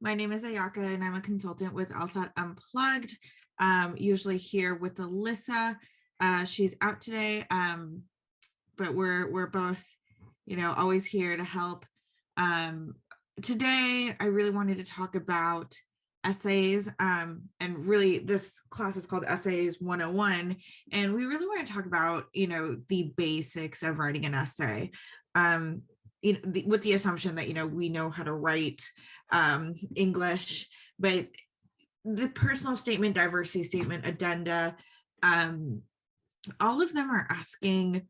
My name is Ayaka and I'm a consultant with LSAT Unplugged, usually here with Alyssa. She's out today, but we're both, always here to help. Today, I really wanted to talk about essays, and really this class is called Essays 101, and we really want to talk about, the basics of writing an essay. With the assumption that we know how to write English, but the personal statement, diversity statement, addenda, all of them are asking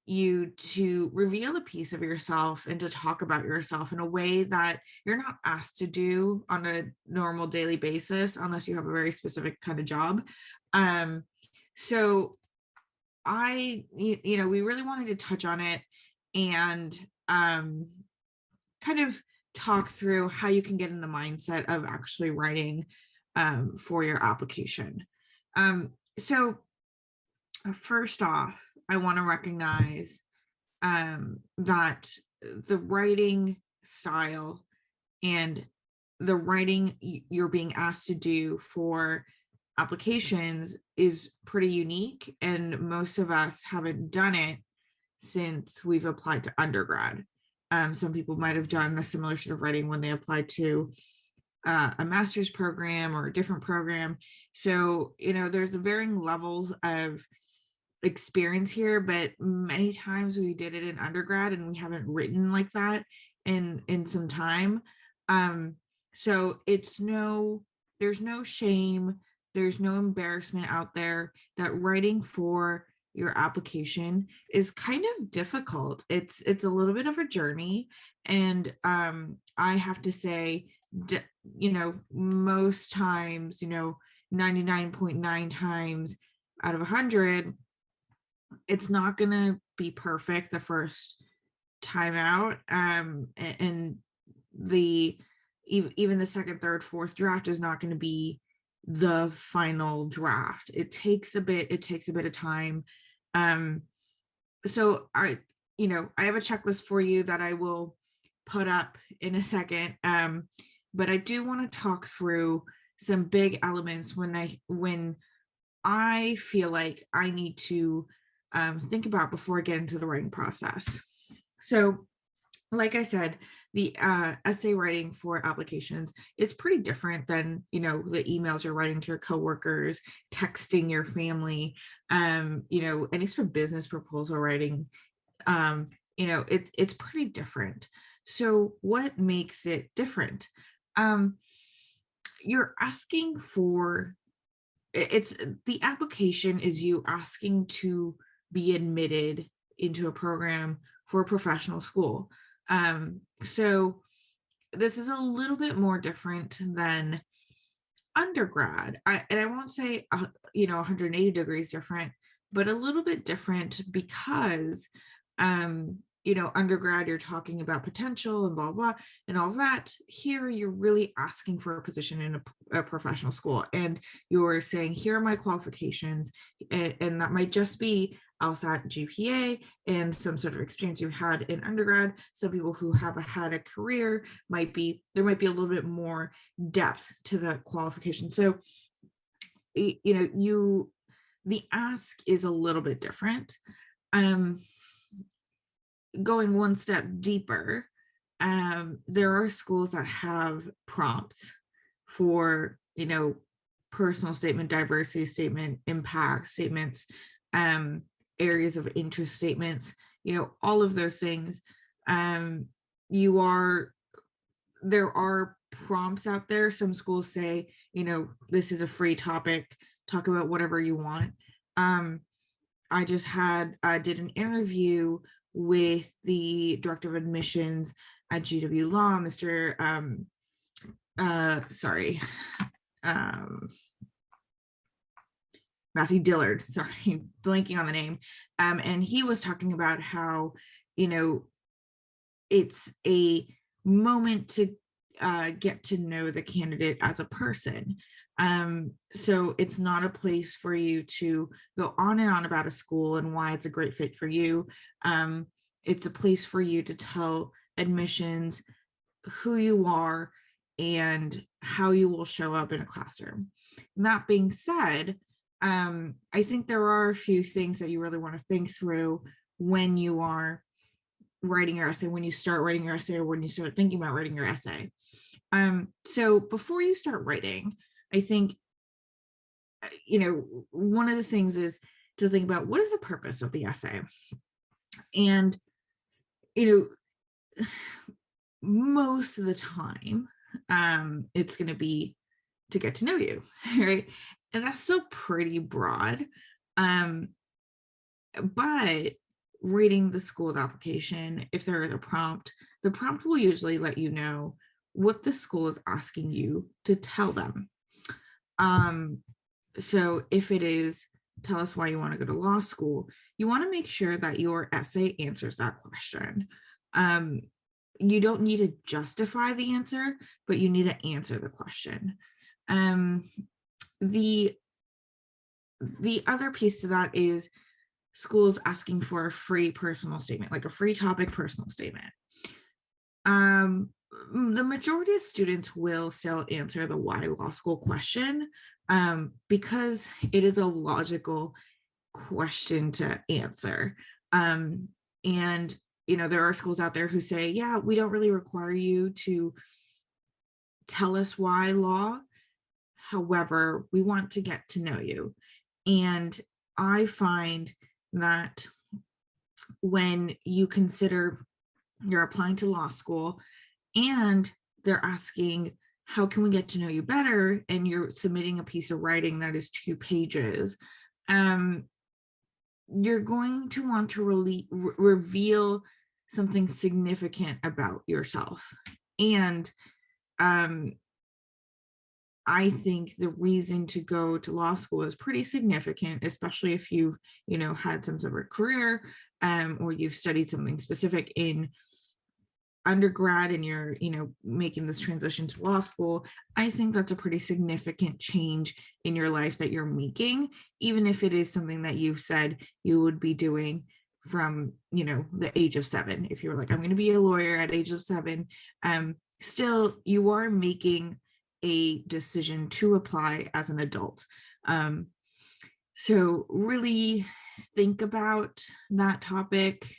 you to reveal a piece of yourself and to talk about yourself in a way that you're not asked to do on a normal daily basis unless you have a very specific kind of job. So we really wanted to touch on it and kind of talk through how you can get in the mindset of actually writing for your application. So first off, I want to recognize that the writing style and the writing you're being asked to do for applications is pretty unique, and most of us haven't done it since we've applied to undergrad. Some people might have done a similar sort of writing when they applied to a master's program or a different program. So, there's the varying levels of experience here, but many times we did it in undergrad and we haven't written like that in some time. So there's no shame, there's no embarrassment out there that writing for your application is kind of difficult. It's a little bit of a journey, and I have to say, most times, 99.9 times out of 100, it's not going to be perfect the first time out, and even the second, third, fourth draft is not going to be the final draft. It takes a bit of time. So I have a checklist for you that I will put up in a second. But I do want to talk through some big elements when I feel like I need to think about before I get into the writing process. So, like I said, the essay writing for applications is pretty different than, the emails you're writing to your coworkers, texting your family, any sort of business proposal writing. It's pretty different. So what makes it different? You're asking for, the application is you asking to be admitted into a program for a professional school. So this is a little bit more different than undergrad. And I won't say, 180 degrees different, but a little bit different because, undergrad, you're talking about potential and blah, blah, and all that. Here, you're really asking for a position in a professional school. And you're saying, here are my qualifications. And that might just be LSAT GPA and some sort of experience you had in undergrad. Some people who have had a career there might be a little bit more depth to the qualification. So, the ask is a little bit different. Going one step deeper, there are schools that have prompts for, personal statement, diversity statement, impact statements, areas of interest statements, all of those things. There are prompts out there. Some schools say, this is a free topic, talk about whatever you want. I just did an interview with the director of admissions at GW Law, Mr. Matthew Dillard, sorry, blanking on the name. And he was talking about how, it's a moment to get to know the candidate as a person. So it's not a place for you to go on and on about a school and why it's a great fit for you. It's a place for you to tell admissions who you are and how you will show up in a classroom. That being said, I think there are a few things that you really want to think through when you are writing your essay, when you start writing your essay, or when you start thinking about writing your essay. So before you start writing, I think, one of the things is to think about what is the purpose of the essay. And, most of the time, it's going to be to get to know you, right? And that's still pretty broad. But reading the school's application, if there is a prompt, the prompt will usually let you know what the school is asking you to tell them. So if it is, tell us why you want to go to law school, you want to make sure that your essay answers that question. You don't need to justify the answer, but you need to answer the question. The other piece to that is schools asking for a free personal statement, like a free topic personal statement. The majority of students will still answer the why law school question, because it is a logical question to answer. And there are schools out there who say, yeah, we don't really require you to tell us why law. However, we want to get to know you. And I find that when you consider you're applying to law school and they're asking, how can we get to know you better? And you're submitting a piece of writing that is 2 pages. You're going to want to reveal something significant about yourself. And I think the reason to go to law school is pretty significant, especially if you've, had some sort of career, or you've studied something specific in undergrad and you're, making this transition to law school. I think that's a pretty significant change in your life that you're making, even if it is something that you've said you would be doing from, the age of 7. If you're like, I'm going to be a lawyer at age of 7, still you are making a decision to apply as an adult. So really think about that topic.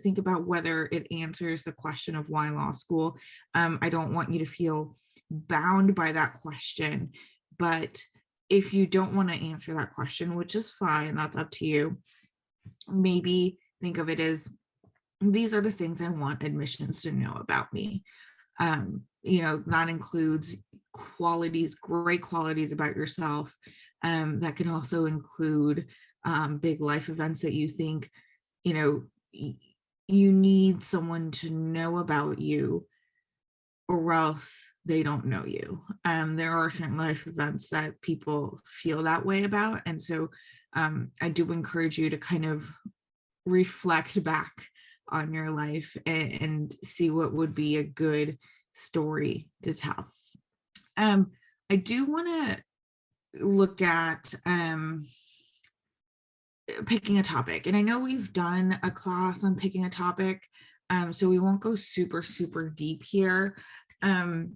Think about whether it answers the question of why law school. I don't want you to feel bound by that question, but if you don't want to answer that question, which is fine, that's up to you, maybe think of it as, these are the things I want admissions to know about me. That includes great qualities about yourself. That can also include big life events that you think, you need someone to know about you, or else they don't know you. There are certain life events that people feel that way about. And so I do encourage you to kind of reflect back on your life and see what would be a good story to tell. I do want to look at picking a topic, and I know we've done a class on picking a topic, so we won't go super deep here, and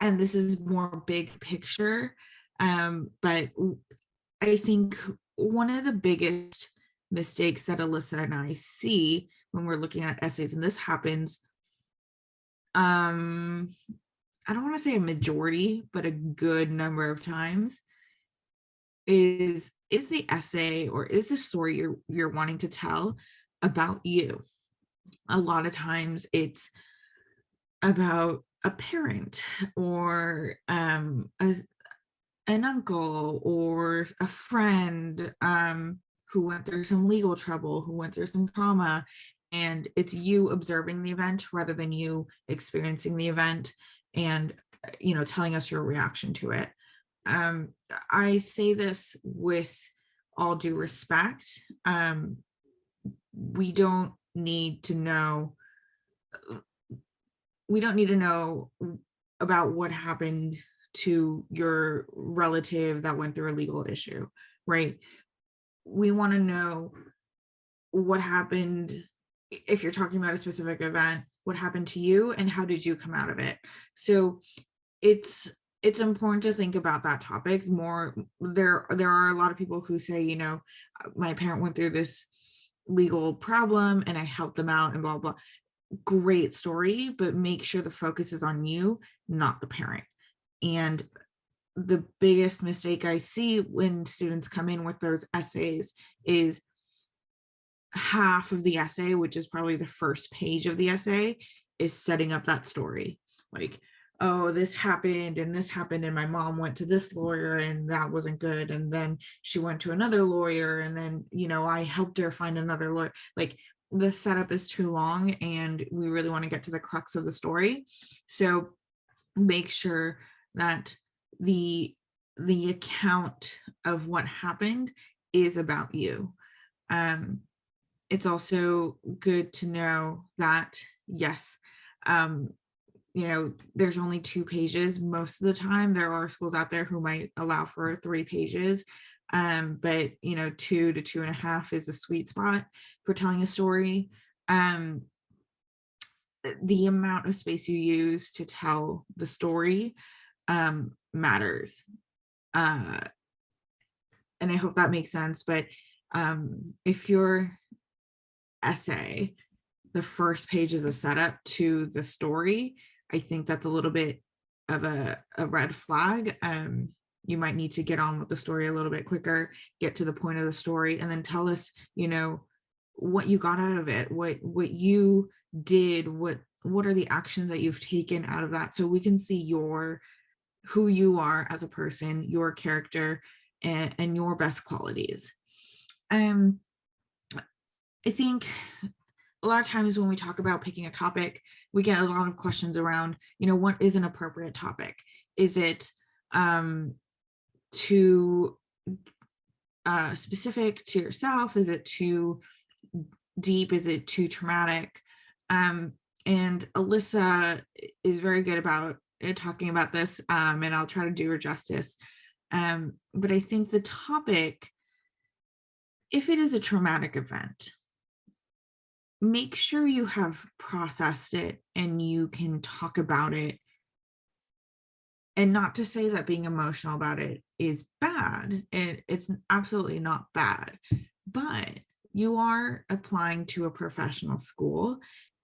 this is more big picture, but I think one of the biggest mistakes that Alyssa and I see when we're looking at essays, and this happens, I don't want to say a majority, but a good number of times, is the essay or is the story you're wanting to tell about you. A lot of times it's about a parent or an uncle or a friend who went through some legal trouble, who went through some trauma, and it's you observing the event rather than you experiencing the event and telling us your reaction to it. I say this with all due respect. We don't need to know about what happened to your relative that went through a legal issue, right? We want to know what happened. If you're talking about a specific event, what happened to you and how did you come out of it. So it's important to think about that topic more. There are a lot of people who say, my parent went through this legal problem and I helped them out and blah blah. Great story, but make sure the focus is on you, not the parent. And the biggest mistake I see when students come in with those essays is half of the essay, which is probably the first page of the essay, is setting up that story. Like, oh, this happened and my mom went to this lawyer and that wasn't good. And then she went to another lawyer and then, I helped her find another lawyer. Like, the setup is too long and we really want to get to the crux of the story. So make sure that the account of what happened is about you. It's also good to know that, yes, there's only 2 pages. Most of the time, there are schools out there who might allow for 3 pages. But 2 to 2.5 is a sweet spot for telling a story. The amount of space you use to tell the story matters. And I hope that makes sense. But if your essay, the first page is a setup to the story, I think that's a little bit of a red flag. You might need to get on with the story a little bit quicker, get to the point of the story, and then tell us, what you got out of it, what you did, what are the actions that you've taken out of that, so we can see who you are as a person, your character, and your best qualities. I think a lot of times when we talk about picking a topic, we get a lot of questions around, what is an appropriate topic? Is it too specific to yourself? Is it too deep? Is it too traumatic? And Alyssa is very good about talking about this, and I'll try to do her justice. But I think the topic, if it is a traumatic event, make sure you have processed it and you can talk about it. And not to say that being emotional about it is bad. It's absolutely not bad. But you are applying to a professional school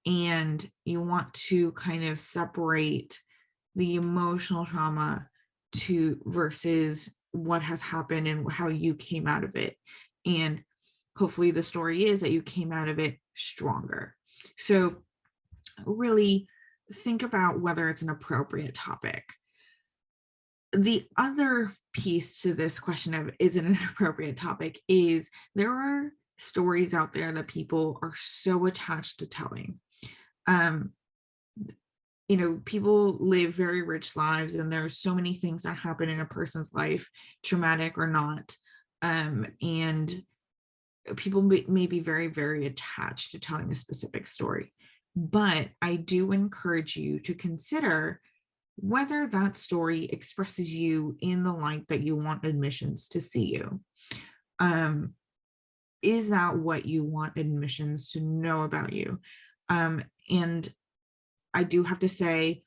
and you want to kind of separate the emotional trauma versus what has happened and how you came out of it. And hopefully the story is that you came out of it stronger. So really think about whether it's an appropriate topic. The other piece to this question of is it an appropriate topic is there are stories out there that people are so attached to telling. People live very rich lives and there's so many things that happen in a person's life, traumatic or not. And people may be very, very attached to telling a specific story. But I do encourage you to consider whether that story expresses you in the light that you want admissions to see you. Is that what you want admissions to know about you? And I do have to say,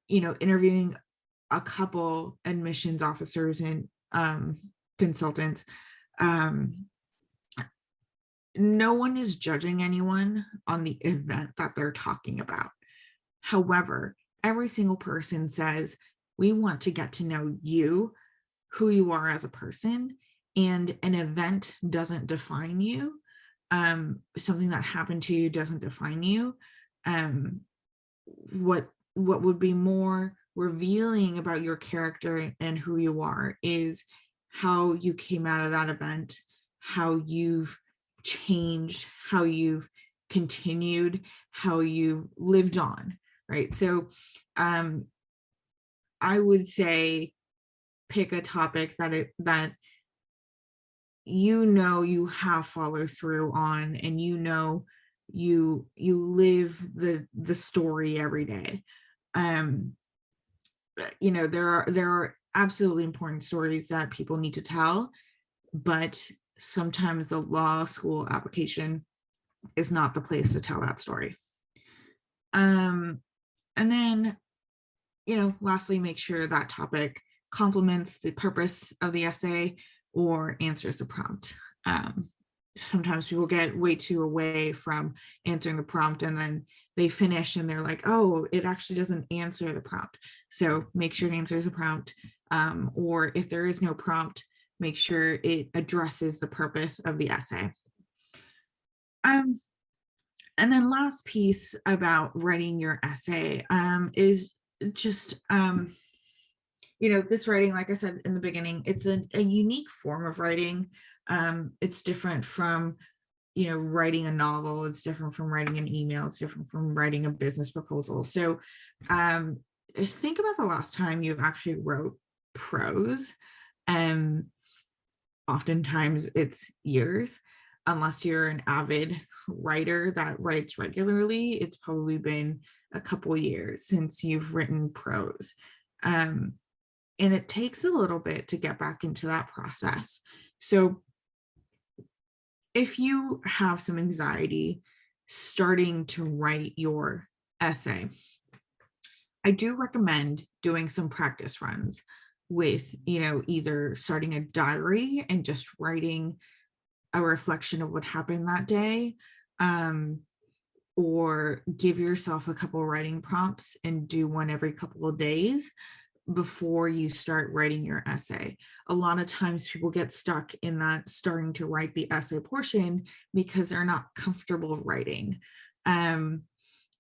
interviewing a couple admissions officers and consultants, no one is judging anyone on the event that they're talking about. However, every single person says, we want to get to know you, who you are as a person, and an event doesn't define you. Something that happened to you doesn't define you. What would be more revealing about your character and who you are is how you came out of that event, how you've changed, how you've continued, how you've lived on, right? So I would say pick a topic that you have follow through on, and you live the story every day. There are absolutely important stories that people need to tell, but sometimes the law school application is not the place to tell that story. And then, lastly, make sure that topic complements the purpose of the essay or answers the prompt. Sometimes people get way too away from answering the prompt, and then they finish and they're like, oh, it actually doesn't answer the prompt. So make sure it answers the prompt. Or if there is no prompt, make sure it addresses the purpose of the essay. And then last piece about writing your essay is just, this writing, like I said in the beginning, it's a unique form of writing. It's different from, writing a novel. It's different from writing an email. It's different from writing a business proposal. So think about the last time you actually wrote prose. And oftentimes it's years. Unless you're an avid writer that writes regularly, it's probably been a couple years since you've written prose. And it takes a little bit to get back into that process. So if you have some anxiety starting to write your essay, I do recommend doing some practice runs with, either starting a diary and just writing a reflection of what happened that day, or give yourself a couple writing prompts and do one every couple of days before you start writing your essay. A lot of times people get stuck in that starting to write the essay portion because they're not comfortable writing, and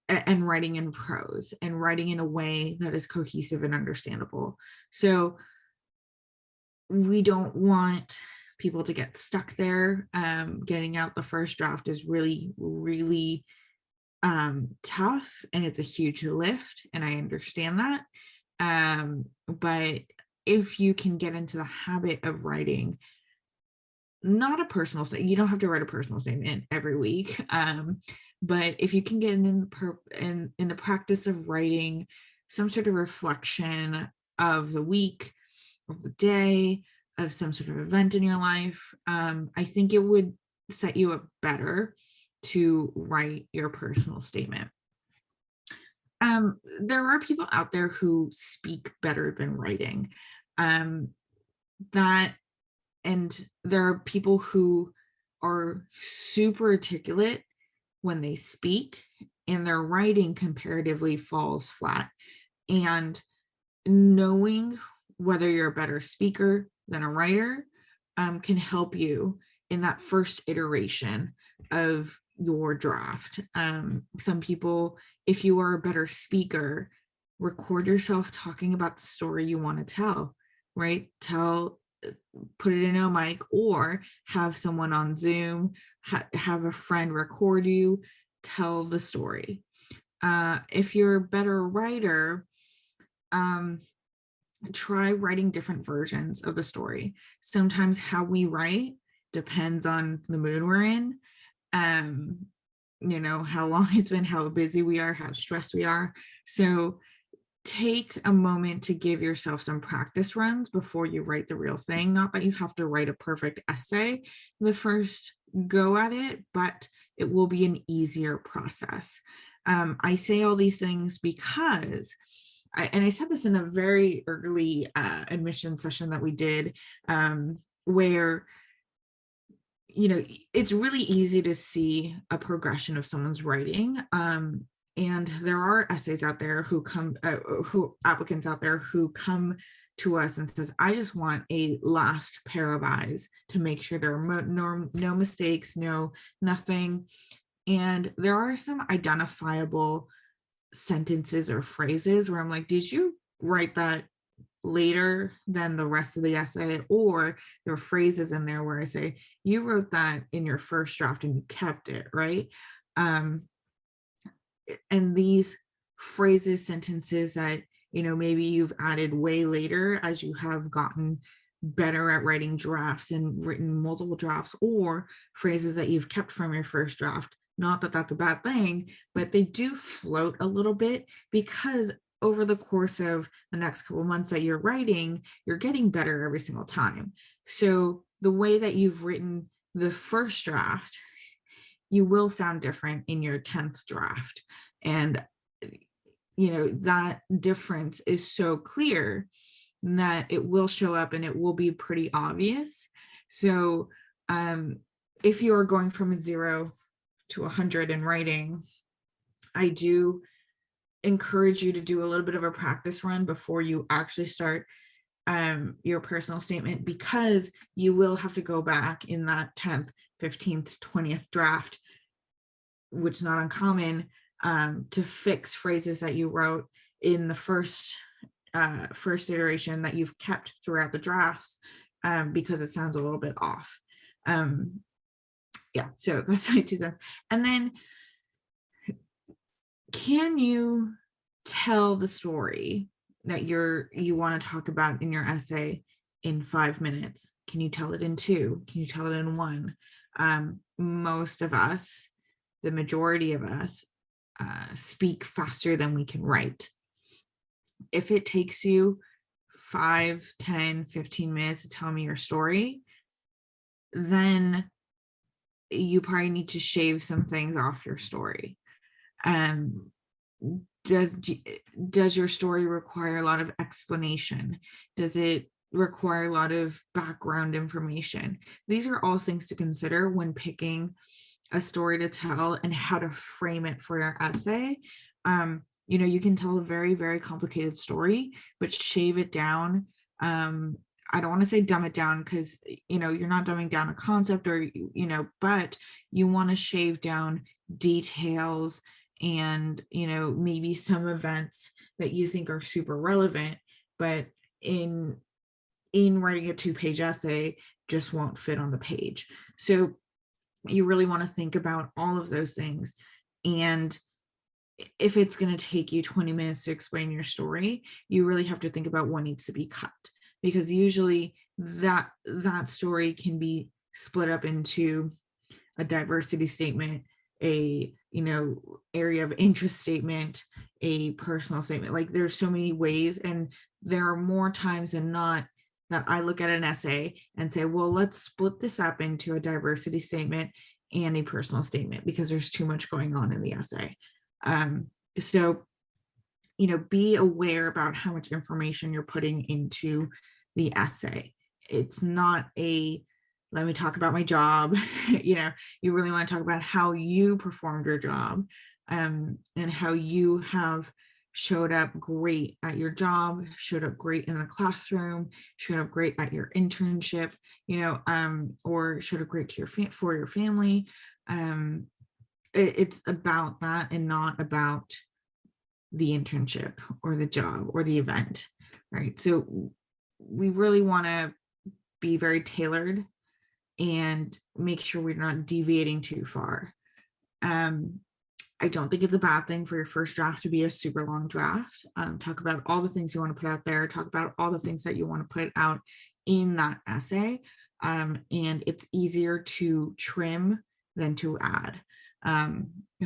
writing in prose and writing in a way that is cohesive and understandable. So we don't want people to get stuck there. Getting out the first draft is really, really tough, and it's a huge lift, and I understand that. But if you can get into the habit of writing, not a personal statement, you don't have to write a personal statement every week, but if you can get in the practice of writing some sort of reflection of the week, of the day, of some sort of event in your life, I think it would set you up better to write your personal statement. There are people out there who speak better than writing. That and there are people who are super articulate when they speak, and their writing comparatively falls flat. And knowing whether you're a better speaker than a writer can help you in that first iteration of your draft. Some people, if you are a better speaker, record yourself talking about the story you want to tell, right? Put it in a mic, or have someone on Zoom, have a friend record you, tell the story. If you're a better writer, try writing different versions of the story. Sometimes how we write depends on the mood we're in, how long it's been, how busy we are, how stressed we are. So take a moment to give yourself some practice runs before you write the real thing. Not that you have to write a perfect essay the first go at it, but it will be an easier process. I say all these things because I said this in a very early admission session that we did, where it's really easy to see a progression of someone's writing, and there are essays out there who applicants out there who come to us and says, I just want a last pair of eyes to make sure there are no mistakes, nothing. And there are some identifiable sentences or phrases where I'm like, did you write that later than the rest of the essay? Or there are phrases in there where I say, you wrote that in your first draft and you kept it, right? And these phrases, sentences that, maybe you've added way later as you have gotten better at writing drafts and written multiple drafts, or phrases that you've kept from your first draft. Not that that's a bad thing, but they do float a little bit, because over the course of the next couple of months that you're writing, you're getting better every single time. So the way that you've written the first draft, you will sound different in your 10th draft. And that difference is so clear that it will show up and it will be pretty obvious. So if you're going from a 0 to 100 in writing, I do encourage you to do a little bit of a practice run before you actually start your personal statement, because you will have to go back in that 10th, 15th, 20th draft, which is not uncommon, to fix phrases that you wrote in the first iteration that you've kept throughout the drafts, because it sounds a little bit off. Yeah, so that's my 2 cents. And then, can you tell the story that you want to talk about in your essay in 5 minutes? Can you tell it in 2? Can you tell it in 1? Most of us, the majority of us, speak faster than we can write. If it takes you 5, 10, 15 minutes to tell me your story, then you probably need to shave some things off your story. Does your story require a lot of explanation? Does it require a lot of background information? These are all things to consider when picking a story to tell and how to frame it for your essay. You can tell a very, very complicated story, but shave it down. I don't want to say dumb it down, because you're not dumbing down a concept, or but you want to shave down details and maybe some events that you think are super relevant, but in writing a 2-page essay just won't fit on the page. So you really want to think about all of those things. And if it's going to take you 20 minutes to explain your story, you really have to think about what needs to be cut, because usually that story can be split up into a diversity statement, a area of interest statement, a personal statement. Like, there's so many ways, and there are more times than not that I look at an essay and say, well, let's split this up into a diversity statement and a personal statement, because there's too much going on in the essay. So be aware about how much information you're putting into the essay. It's not a let me talk about my job. You really want to talk about how you performed your job, and how you have showed up great at your job, showed up great in the classroom, showed up great at your internship, or showed up great to for your family. It's about that, and not about the internship or the job or the event, right? So we really want to be very tailored and make sure we're not deviating too far. I don't think it's a bad thing for your first draft to be a super long draft. Talk about all the things you want to put out there. Talk about all the things that you want to put out in that essay. And it's easier to trim than to add.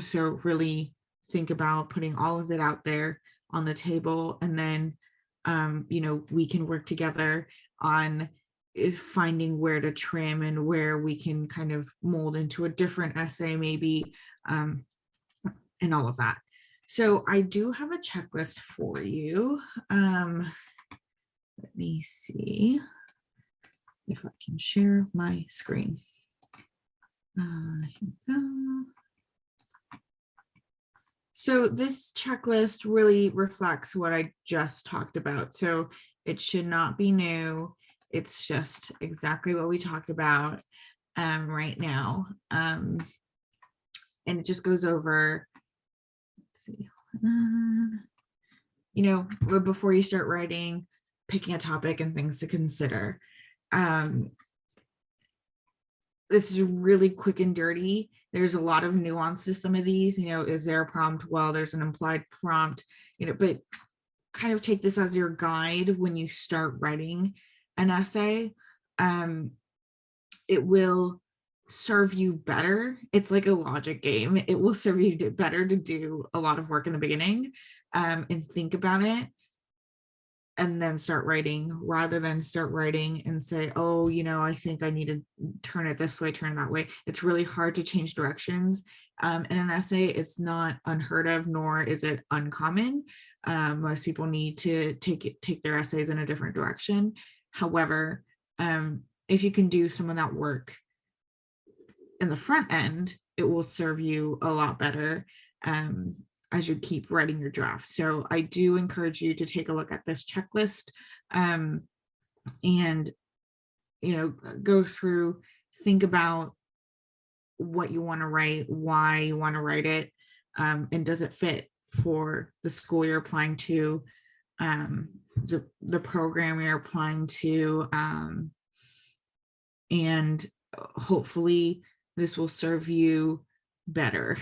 So really think about putting all of it out there on the table, and then we can work together on is finding where to trim and where we can kind of mold into a different essay maybe, and all of that. So I do have a checklist for you. Let me see if I can share my screen. Here we go. So this checklist really reflects what I just talked about. So it should not be new. It's just exactly what we talked about right now. And it just goes over, let's see, before you start writing, picking a topic and things to consider. This is really quick and dirty. There's a lot of nuance to some of these. Is there a prompt? Well, there's an implied prompt, but kind of take this as your guide when you start writing an essay. It will serve you better. It's like a logic game. It will serve you better to do a lot of work in the beginning, and think about it and then start writing, rather than start writing and say, oh, I think I need to turn it this way, turn it that way. It's really hard to change directions. In an essay, it's not unheard of, nor is it uncommon. Most people need to take their essays in a different direction. However, if you can do some of that work in the front end, it will serve you a lot better as you keep writing your draft. So I do encourage you to take a look at this checklist and, go through, think about what you want to write, why you want to write it, and does it fit for the school you're applying to, the program you're applying to, and hopefully this will serve you better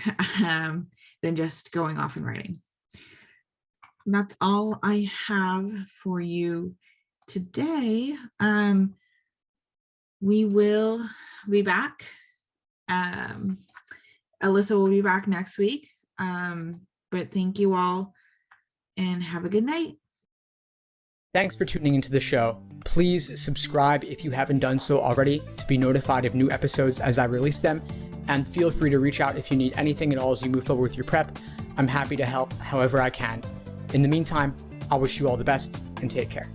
than just going off and writing. And that's all I have for you today. We will be back. Alyssa will be back next week. But thank you all and have a good night. Thanks for tuning into the show. Please subscribe if you haven't done so already to be notified of new episodes as I release them. And feel free to reach out if you need anything at all as you move forward with your prep. I'm happy to help however I can. In the meantime, I wish you all the best and take care.